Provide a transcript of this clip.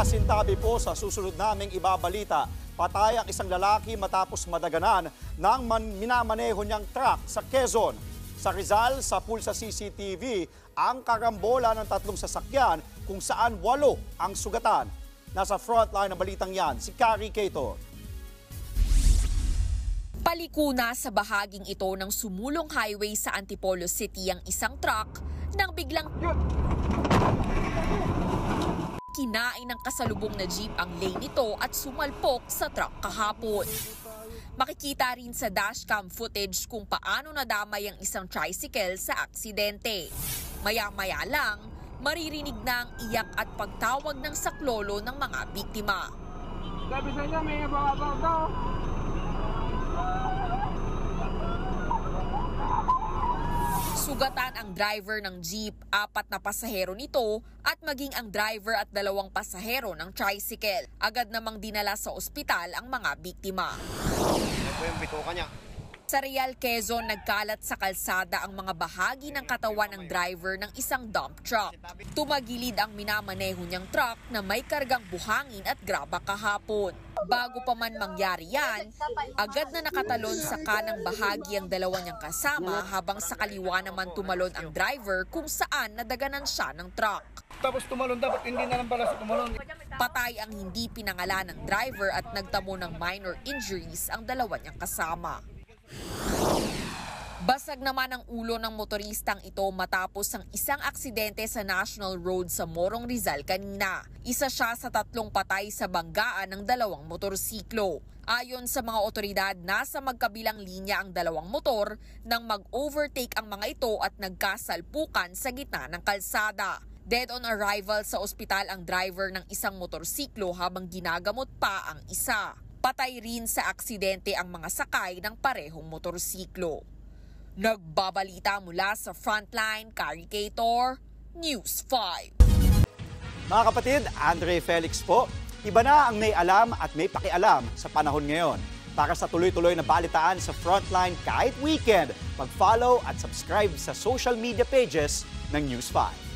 Pasintabi po sa susunod naming ibabalita. Patay ang isang lalaki matapos madaganan ng minamaneho niyang truck sa Quezon. Sa Rizal, sa pulsa CCTV, ang karambola ng 3 sasakyan kung saan 8 ang sugatan. Nasa frontline ng balitang yan, si Carrie Cato. Palikuna sa bahaging ito ng sumulong highway sa Antipolo City ang isang truck nang biglang kinain ng kasalubong na jeep ang lane nito at sumalpok sa truck kahapon. Makikita rin sa dashcam footage kung paano nadamay ang isang tricycle sa aksidente. Maya-maya lang, maririnig na ang iyak at pagtawag ng saklolo ng mga biktima. Sabi sa inyo, may ibabaw daw. Sugatan ang driver ng jeep, 4 na pasahero nito at maging ang driver at 2 pasahero ng tricycle. Agad namang dinala sa ospital ang mga biktima. Ito yung bituka niya. Sa Real, Quezon, nagkalat sa kalsada ang mga bahagi ng katawan ng driver ng isang dump truck. Tumagilid ang minamaneho niyang truck na may kargang buhangin at graba kahapon. Bago pa man mangyari yan, agad na nakatalon sa kanang bahagi ang 2 niyang kasama habang sa kaliwa naman tumalon ang driver kung saan nadaganan siya ng truck. Tapos tumalon, dapat hindi na lang pala sa tumalon. Patay ang hindi pinangalan ng driver at nagtamo ng minor injuries ang 2 niyang kasama. Basag naman ang ulo ng motoristang ito matapos ang isang aksidente sa National Road sa Morong, Rizal kanina. Isa siya sa 3 patay sa banggaan ng 2 motorsiklo. Ayon sa mga otoridad, nasa magkabilang linya ang 2 motor nang mag-overtake ang mga ito at nagkasalpukan sa gitna ng kalsada. Dead on arrival sa ospital ang driver ng isang motorsiklo habang ginagamot pa ang isa. Patay rin sa aksidente ang mga sakay ng parehong motorsiklo. Nagbabalita mula sa Frontline, Carrie Cator, News 5. Mga kapatid, Andre Felix po. Iba na ang may alam at may pakialam sa panahon ngayon. Para sa tuloy-tuloy na balitaan sa Frontline kahit weekend, mag-follow at subscribe sa social media pages ng News 5.